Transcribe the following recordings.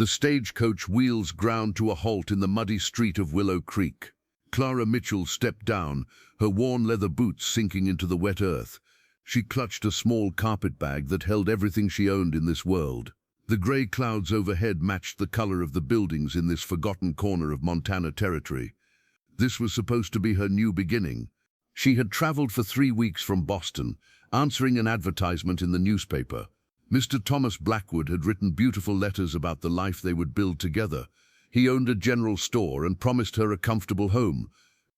The stagecoach wheels ground to a halt in the muddy street of Willow Creek. Clara Mitchell stepped down, her worn leather boots sinking into the wet earth. She clutched a small carpet bag that held everything she owned in this world. The grey clouds overhead matched the color of the buildings in this forgotten corner of Montana territory. This was supposed to be her new beginning. She had traveled for 3 weeks from Boston, answering an advertisement in the newspaper. Mr. Thomas Blackwood had written beautiful letters about the life they would build together. He owned a general store and promised her a comfortable home.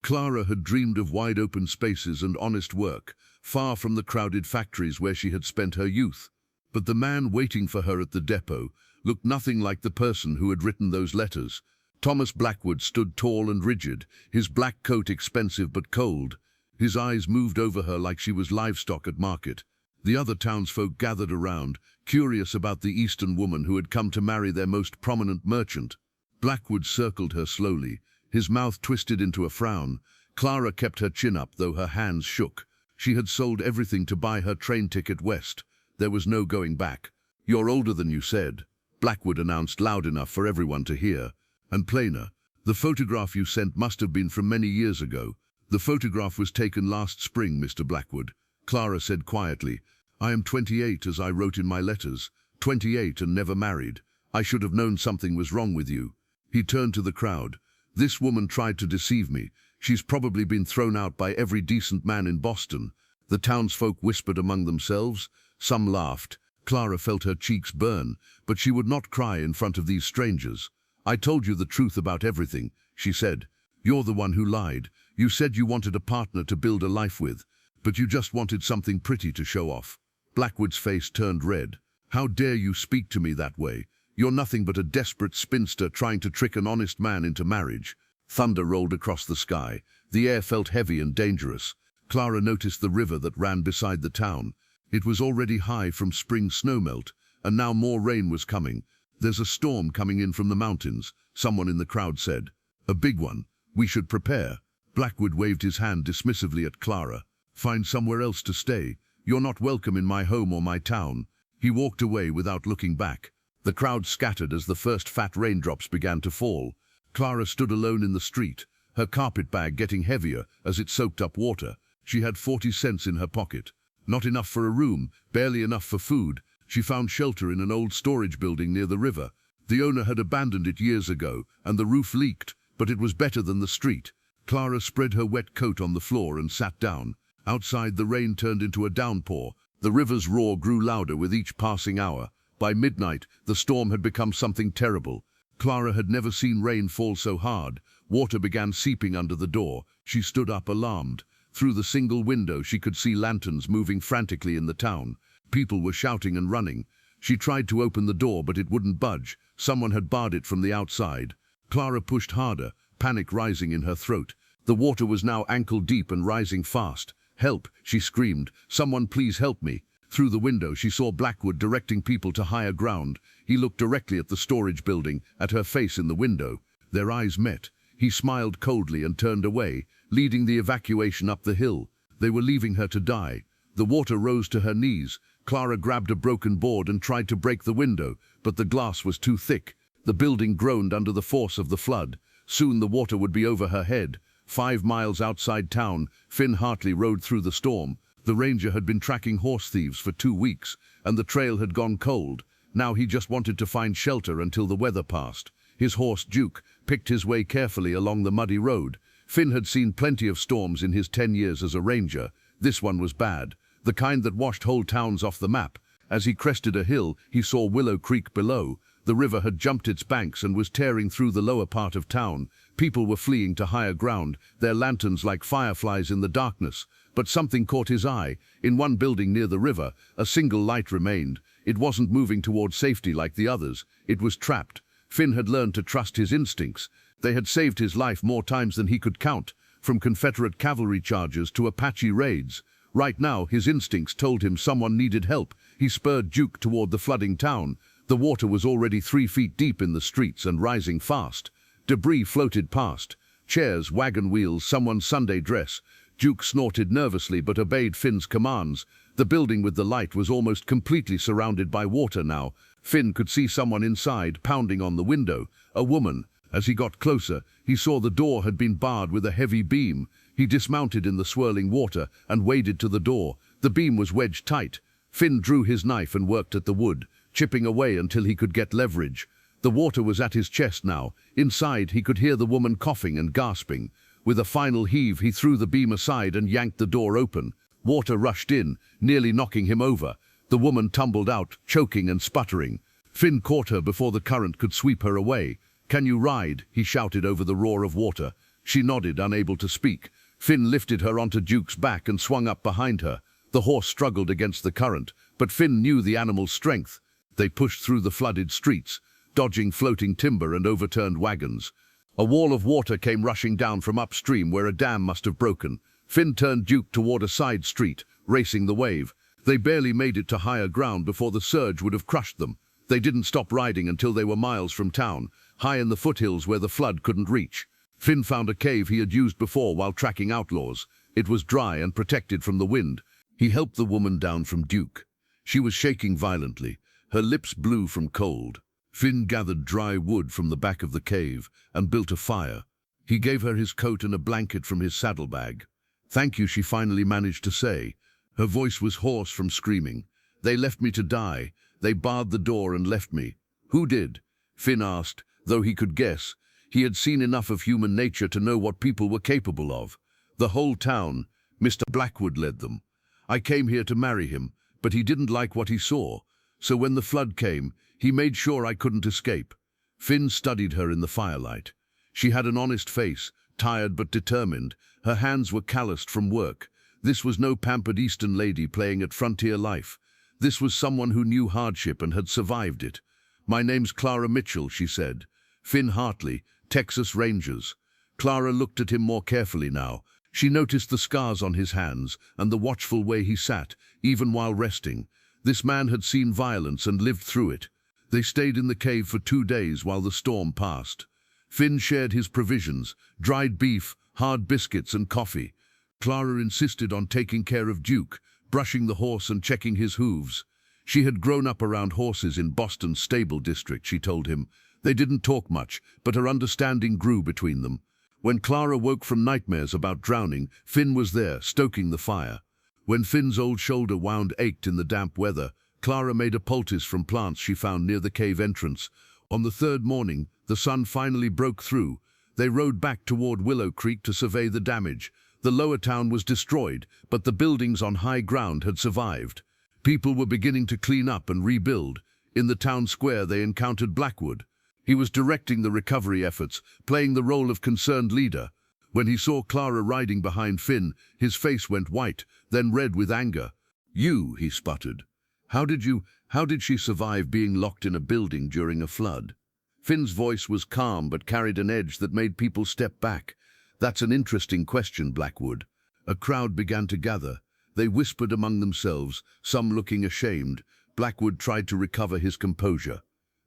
Clara had dreamed of wide-open spaces and honest work, far from the crowded factories where she had spent her youth. But the man waiting for her at the depot looked nothing like the person who had written those letters. Thomas Blackwood stood tall and rigid, his black coat expensive but cold. His eyes moved over her like she was livestock at market. The other townsfolk gathered around, curious about the Eastern woman who had come to marry their most prominent merchant. Blackwood circled her slowly, his mouth twisted into a frown. Clara kept her chin up, though her hands shook. She had sold everything to buy her train ticket west. There was no going back. "You're older than you said," Blackwood announced loud enough for everyone to hear. "And plainer. The photograph you sent must have been from many years ago." "The photograph was taken last spring, Mr. Blackwood," Clara said quietly. "I am 28, as I wrote in my letters. 28 and never married. I should have known something was wrong with you." He turned to the crowd. "This woman tried to deceive me. She's probably been thrown out by every decent man in Boston." The townsfolk whispered among themselves. Some laughed. Clara felt her cheeks burn, but she would not cry in front of these strangers. "I told you the truth about everything," she said. "You're the one who lied. You said you wanted a partner to build a life with, but you just wanted something pretty to show off." Blackwood's face turned red. "How dare you speak to me that way? You're nothing but a desperate spinster trying to trick an honest man into marriage." Thunder rolled across the sky. The air felt heavy and dangerous. Clara noticed the river that ran beside the town. It was already high from spring snowmelt, and now more rain was coming. "There's a storm coming in from the mountains," someone in the crowd said. "A big one. We should prepare." Blackwood waved his hand dismissively at Clara. "Find somewhere else to stay. You're not welcome in my home or my town." He walked away without looking back. The crowd scattered as the first fat raindrops began to fall. Clara stood alone in the street, her carpet bag getting heavier as it soaked up water. She had 40 cents in her pocket. Not enough for a room, barely enough for food. She found shelter in an old storage building near the river. The owner had abandoned it years ago, and the roof leaked, but it was better than the street. Clara spread her wet coat on the floor and sat down. Outside, the rain turned into a downpour. The river's roar grew louder with each passing hour. By midnight, the storm had become something terrible. Clara had never seen rain fall so hard. Water began seeping under the door. She stood up, alarmed. Through the single window, she could see lanterns moving frantically in the town. People were shouting and running. She tried to open the door, but it wouldn't budge. Someone had barred it from the outside. Clara pushed harder, panic rising in her throat. The water was now ankle-deep and rising fast. "Help!" she screamed. "Someone please help me!" Through the window, she saw Blackwood directing people to higher ground. He looked directly at the storage building, at her face in the window. Their eyes met. He smiled coldly and turned away, leading the evacuation up the hill. They were leaving her to die. The water rose to her knees. Clara grabbed a broken board and tried to break the window, but the glass was too thick. The building groaned under the force of the flood. Soon the water would be over her head. 5 miles outside town, Finn Hartley rode through the storm. The ranger had been tracking horse thieves for 2 weeks, and the trail had gone cold. Now he just wanted to find shelter until the weather passed. His horse, Duke, picked his way carefully along the muddy road. Finn had seen plenty of storms in his 10 years as a ranger. This one was bad, the kind that washed whole towns off the map. As he crested a hill, he saw Willow Creek below. The river had jumped its banks and was tearing through the lower part of town. People were fleeing to higher ground, their lanterns like fireflies in the darkness. But something caught his eye. In one building near the river, a single light remained. It wasn't moving toward safety like the others. It was trapped. Finn had learned to trust his instincts. They had saved his life more times than he could count, from Confederate cavalry charges to Apache raids. Right now, his instincts told him someone needed help. He spurred Duke toward the flooding town. The water was already 3 feet deep in the streets and rising fast. Debris floated past. Chairs, wagon wheels, someone's Sunday dress. Duke snorted nervously but obeyed Finn's commands. The building with the light was almost completely surrounded by water now. Finn could see someone inside, pounding on the window. A woman. As he got closer, he saw the door had been barred with a heavy beam. He dismounted in the swirling water and waded to the door. The beam was wedged tight. Finn drew his knife and worked at the wood, chipping away until he could get leverage. The water was at his chest now. Inside, he could hear the woman coughing and gasping. With a final heave, he threw the beam aside and yanked the door open. Water rushed in, nearly knocking him over. The woman tumbled out, choking and sputtering. Finn caught her before the current could sweep her away. "Can you ride?" he shouted over the roar of water. She nodded, unable to speak. Finn lifted her onto Duke's back and swung up behind her. The horse struggled against the current, but Finn knew the animal's strength. They pushed through the flooded streets, dodging floating timber and overturned wagons. A wall of water came rushing down from upstream where a dam must have broken. Finn turned Duke toward a side street, racing the wave. They barely made it to higher ground before the surge would have crushed them. They didn't stop riding until they were miles from town, high in the foothills where the flood couldn't reach. Finn found a cave he had used before while tracking outlaws. It was dry and protected from the wind. He helped the woman down from Duke. She was shaking violently, her lips blue from cold. Finn gathered dry wood from the back of the cave and built a fire. He gave her his coat and a blanket from his saddlebag. "Thank you," she finally managed to say. Her voice was hoarse from screaming. "They left me to die. They barred the door and left me." "Who did?" Finn asked, though he could guess. He had seen enough of human nature to know what people were capable of. "The whole town. Mr. Blackwood led them. I came here to marry him, but he didn't like what he saw. So when the flood came, he made sure I couldn't escape." Finn studied her in the firelight. She had an honest face, tired but determined. Her hands were calloused from work. This was no pampered Eastern lady playing at frontier life. This was someone who knew hardship and had survived it. "My name's Clara Mitchell," she said. "Finn Hartley, Texas Rangers." Clara looked at him more carefully now. She noticed the scars on his hands and the watchful way he sat, even while resting. This man had seen violence and lived through it. They stayed in the cave for 2 days while the storm passed. Finn shared his provisions, dried beef, hard biscuits and coffee. Clara insisted on taking care of Duke, brushing the horse and checking his hooves. She had grown up around horses in Boston's stable district, she told him. They didn't talk much, but her understanding grew between them. When Clara woke from nightmares about drowning, Finn was there, stoking the fire. When Finn's old shoulder wound ached in the damp weather, Clara made a poultice from plants she found near the cave entrance. On the 3rd morning, the sun finally broke through. They rode back toward Willow Creek to survey the damage. The lower town was destroyed, but the buildings on high ground had survived. People were beginning to clean up and rebuild. In the town square, they encountered Blackwood. He was directing the recovery efforts, playing the role of concerned leader. When he saw Clara riding behind Finn, his face went white, then red with anger. "You," he sputtered. How did she survive being locked in a building during a flood?" Finn's voice was calm but carried an edge that made people step back. "That's an interesting question, Blackwood." A crowd began to gather. They whispered among themselves, some looking ashamed. Blackwood tried to recover his composure.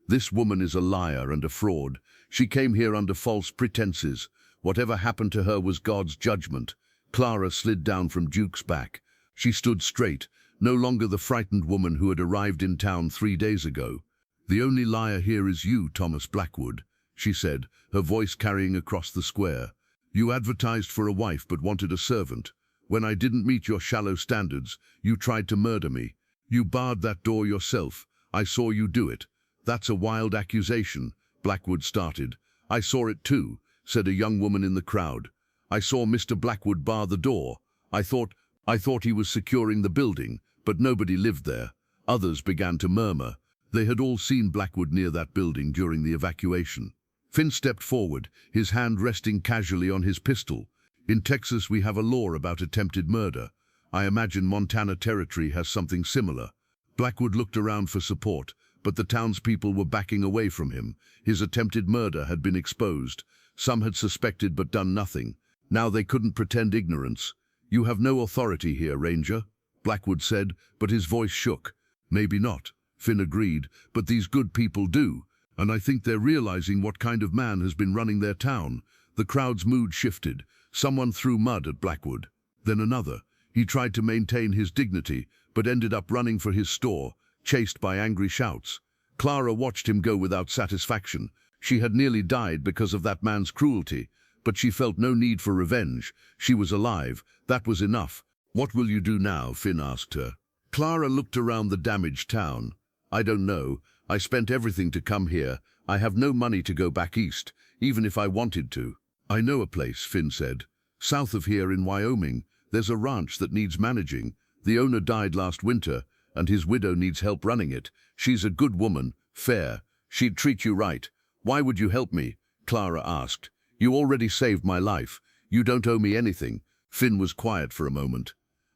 "This woman is a liar and a fraud. She came here under false pretenses. Whatever happened to her was God's judgment." Clara slid down from Duke's back. She stood straight, no longer the frightened woman who had arrived in town 3 days ago. "The only liar here is you, Thomas Blackwood," she said, her voice carrying across the square. "You advertised for a wife but wanted a servant. When I didn't meet your shallow standards, you tried to murder me. You barred that door yourself. I saw you do it." "That's a wild accusation," Blackwood started. "I saw it too," said a young woman in the crowd. "I saw Mr. Blackwood bar the door. I thought he was securing the building, but nobody lived there." Others began to murmur. They had all seen Blackwood near that building during the evacuation. Finn stepped forward, his hand resting casually on his pistol. "In Texas, we have a law about attempted murder. I imagine Montana Territory has something similar." Blackwood looked around for support, but the townspeople were backing away from him. His attempted murder had been exposed. Some had suspected but done nothing. Now they couldn't pretend ignorance. "You have no authority here, Ranger," Blackwood said, but his voice shook. "Maybe not," Finn agreed, "but these good people do, and I think they're realizing what kind of man has been running their town." The crowd's mood shifted. Someone threw mud at Blackwood. Then another. He tried to maintain his dignity, but ended up running for his store, chased by angry shouts. Clara watched him go without satisfaction. She had nearly died because of that man's cruelty, but she felt no need for revenge. She was alive. That was enough. "What will you do now?" Finn asked her. Clara looked around the damaged town. "I don't know. I spent everything to come here. I have no money to go back east, even if I wanted to." "I know a place," Finn said. "South of here in Wyoming, there's a ranch that needs managing. The owner died last winter, and his widow needs help running it. She's a good woman, fair. She'd treat you right." "Why would you help me?" Clara asked. "You already saved my life. You don't owe me anything." Finn was quiet for a moment.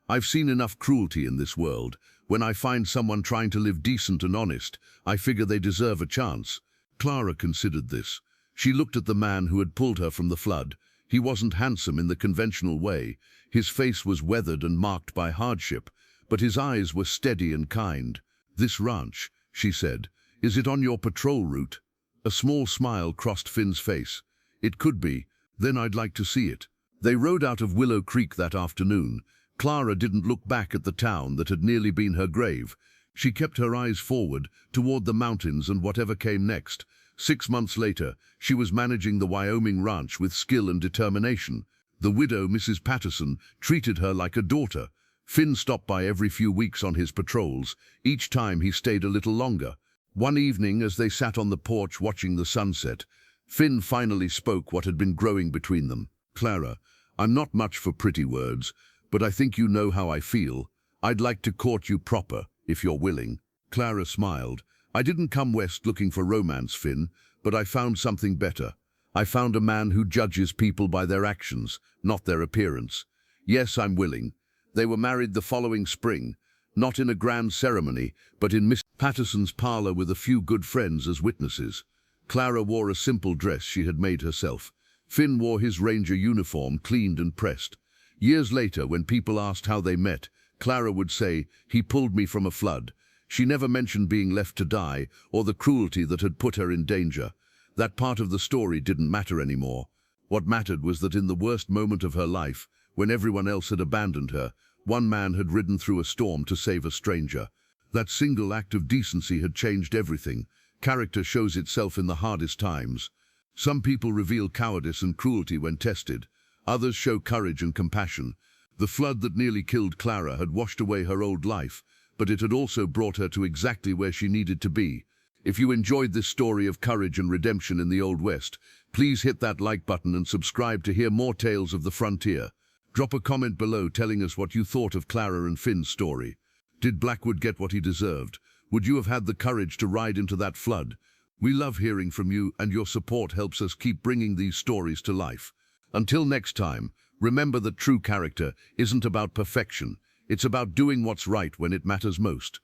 "I've seen enough cruelty in this world. When I find someone trying to live decent and honest, I figure they deserve a chance." Clara considered this. She looked at the man who had pulled her from the flood. He wasn't handsome in the conventional way. His face was weathered and marked by hardship, but his eyes were steady and kind. "This ranch," she said, "is it on your patrol route?" A small smile crossed Finn's face. "It could be. Then I'd like to see it." They rode out of Willow Creek that afternoon. Clara didn't look back at the town that had nearly been her grave. She kept her eyes forward, toward the mountains and whatever came next. 6 months later, she was managing the Wyoming ranch with skill and determination. The widow, Mrs. Patterson, treated her like a daughter. Finn stopped by every few weeks on his patrols. Each time he stayed a little longer. One evening, as they sat on the porch watching the sunset, Finn finally spoke what had been growing between them. "Clara, I'm not much for pretty words, but I think you know how I feel. I'd like to court you proper, if you're willing." Clara smiled. "I didn't come west looking for romance, Finn, but I found something better. I found a man who judges people by their actions, not their appearance. Yes, I'm willing." They were married the following spring, not in a grand ceremony, but in Miss Patterson's parlor with a few good friends as witnesses. Clara wore a simple dress she had made herself. Finn wore his ranger uniform, cleaned and pressed. Years later, when people asked how they met, Clara would say, "He pulled me from a flood." She never mentioned being left to die or the cruelty that had put her in danger. That part of the story didn't matter anymore. What mattered was that in the worst moment of her life, when everyone else had abandoned her, one man had ridden through a storm to save a stranger. That single act of decency had changed everything. Character shows itself in the hardest times. Some people reveal cowardice and cruelty when tested. Others show courage and compassion. The flood that nearly killed Clara had washed away her old life, but it had also brought her to exactly where she needed to be. If you enjoyed this story of courage and redemption in the Old West, please hit that like button and subscribe to hear more tales of the frontier. Drop a comment below telling us what you thought of Clara and Finn's story. Did Blackwood get what he deserved? Would you have had the courage to ride into that flood? We love hearing from you, and your support helps us keep bringing these stories to life. Until next time, remember that true character isn't about perfection. It's about doing what's right when it matters most.